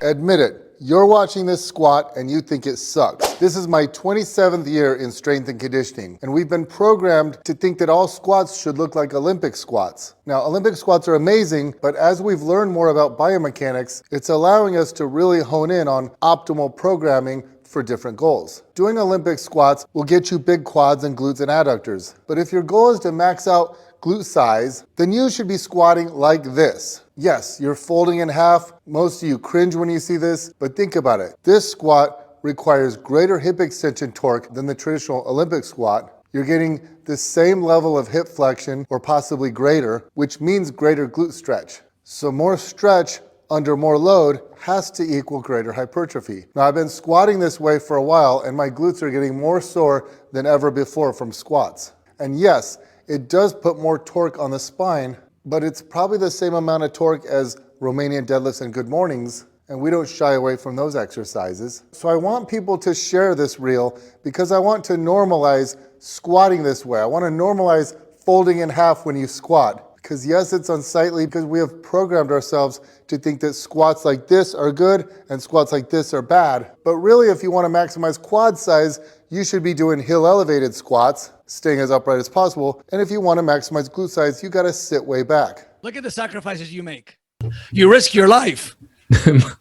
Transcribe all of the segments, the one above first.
Admit it. You're watching this squat and you think it sucks. This is my 27th year in strength and conditioning, and we've been programmed to think that all squats should look like Olympic squats. Now, Olympic squats are amazing, but as we've learned more about biomechanics, it's allowing us to really hone in on optimal programming for different goals. Doing Olympic squats will get you big quads and glutes and adductors, but if your goal is to max out glute size, then you should be squatting like this. Yes, you're folding in half. Most of you cringe when you see this, but think about it. This squat requires greater hip extension torque than the traditional Olympic squat. You're getting the same level of hip flexion or possibly greater, which means greater glute stretch. So more stretch under more load has to equal greater hypertrophy. Now, I've been squatting this way for a while and my glutes are getting more sore than ever before from squats. And yes, it does put more torque on the spine, but it's probably the same amount of torque as Romanian deadlifts and good mornings, and we don't shy away from those exercises. So I want people to share this reel because I want to normalize squatting this way. I want to normalize folding in half when you squat. Because yes, it's unsightly because we have programmed ourselves to think that squats like this are good and squats like this are bad. But really, if you want to maximize quad size, you should be doing hill elevated squats, staying as upright as possible. And if you want to maximize glute size, you got to sit way back. Look at the sacrifices you make. You risk your life.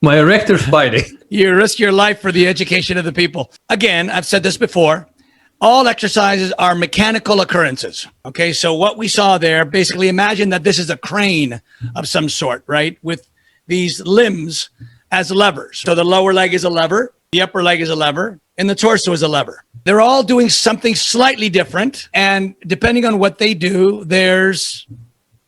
My erector's biting. You risk your life for the education of the people. Again, I've said this before. All exercises are mechanical occurrences. Okay, so what we saw there, basically imagine that this is a crane of some sort, right? With these limbs as levers. So the lower leg is a lever, the upper leg is a lever, and the torso is a lever. They're all doing something slightly different. And depending on what they do, there's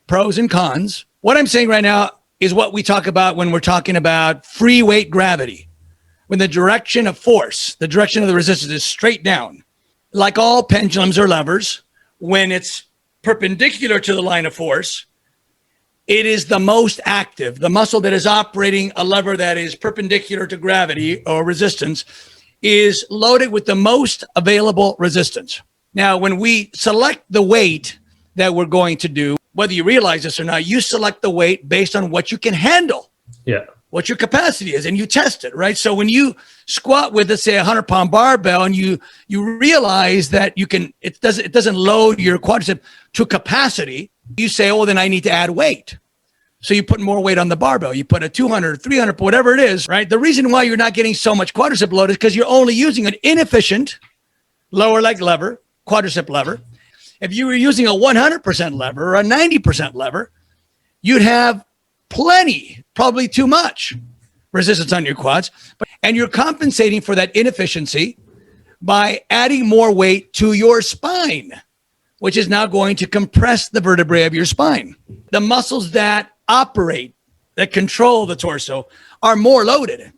pros and cons. What I'm saying right now is what we talk about when we're talking about free weight gravity. When the direction of force, the direction of the resistance is straight down. Like all pendulums or levers, when it's perpendicular to the line of force, it is the most active. The muscle that is operating a lever that is perpendicular to gravity or resistance is loaded with the most available resistance. Now, when we select the weight that we're going to do, whether you realize this or not, you select the weight based on what you can handle. Yeah. What your capacity is, and you test it, right? So when you squat with, let's say, a 100-pound barbell, and you realize that you can, it doesn't load your quadricep to capacity, you say, oh, then I need to add weight. So you put more weight on the barbell. You put a 200, 300, whatever it is, right? The reason why you're not getting so much quadricep load is because you're only using an inefficient lower leg lever, quadricep lever. If you were using a 100% lever or a 90% lever, you'd have plenty, probably too much resistance on your quads, and you're compensating for that inefficiency by adding more weight to your spine, which is now going to compress the vertebrae of your spine. The muscles that operate, that control the torso, are more loaded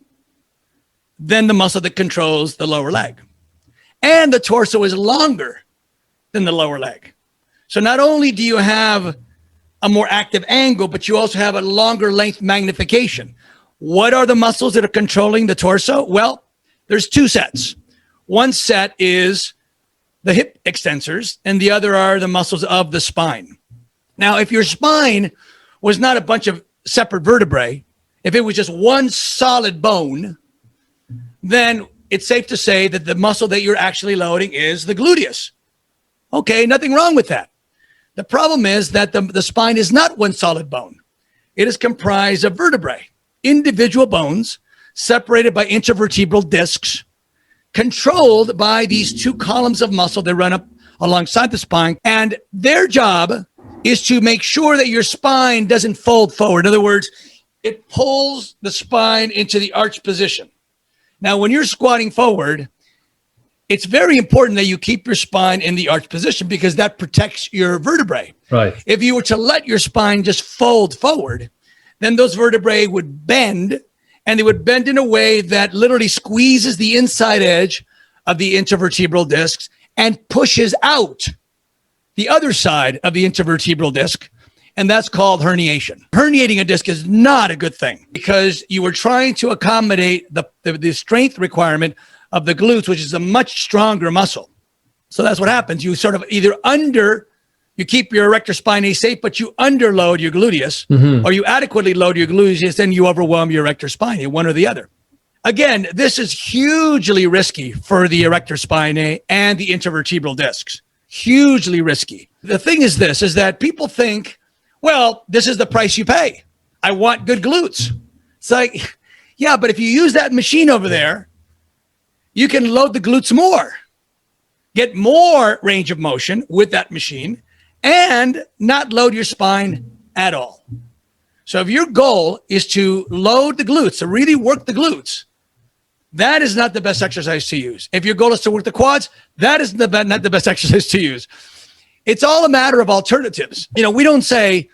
than the muscle that controls the lower leg. And the torso is longer than the lower leg. So not only do you have a more active angle, but you also have a longer length magnification. What are the muscles that are controlling the torso? Well, there's two sets. One set is the hip extensors, and the other are the muscles of the spine. Now, if your spine was not a bunch of separate vertebrae, if it was just one solid bone, then it's safe to say that the muscle that you're actually loading is the gluteus. Okay, nothing wrong with that. The problem is that the spine is not one solid bone. It is comprised of vertebrae, individual bones separated by intervertebral discs, controlled by these two columns of muscle that run up alongside the spine. And their job is to make sure that your spine doesn't fold forward. In other words, it pulls the spine into the arch position. Now, when you're squatting forward, it's very important that you keep your spine in the arch position because that protects your vertebrae. Right. If you were to let your spine just fold forward, then those vertebrae would bend, and they would bend in a way that literally squeezes the inside edge of the intervertebral discs and pushes out the other side of the intervertebral disc, and that's called herniation. Herniating a disc is not a good thing because you were trying to accommodate the strength requirement of the glutes, which is a much stronger muscle. So that's what happens. You sort of either you keep your erector spinae safe, but you underload your gluteus, or you adequately load your gluteus, then you overwhelm your erector spinae, one or the other. Again, this is hugely risky for the erector spinae and the intervertebral discs. Hugely risky. The thing is this, is that people think, well, this is the price you pay. I want good glutes. It's like, yeah, but if you use that machine over there, you can load the glutes more, get more range of motion with that machine, and not load your spine at all. So if your goal is to load the glutes, to really work the glutes, that is not the best exercise to use. If your goal is to work the quads, that is not the best exercise to use. It's all a matter of alternatives. You know, we don't say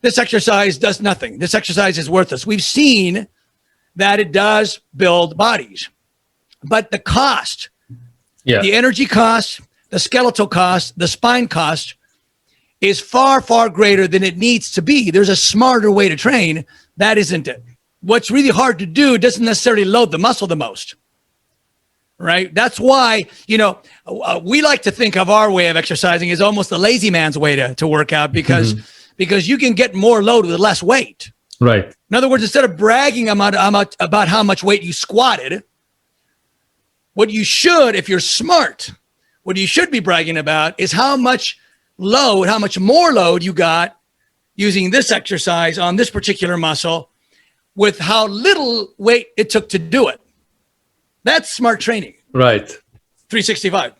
this exercise does nothing. This exercise is worthless. We've seen that it does build bodies, but the cost, the energy cost, the skeletal cost, the spine cost is far, far greater than it needs to be. There's a smarter way to train. That isn't it. What's really hard to do doesn't necessarily load the muscle the most, right? That's why, you know, we like to think of our way of exercising as almost the lazy man's way to work out because you can get more load with less weight. Right. In other words, instead of bragging about how much weight you squatted, what you should, if you're smart, what you should be bragging about is how much more load you got using this exercise on this particular muscle with how little weight it took to do it. That's smart training. Right. 365.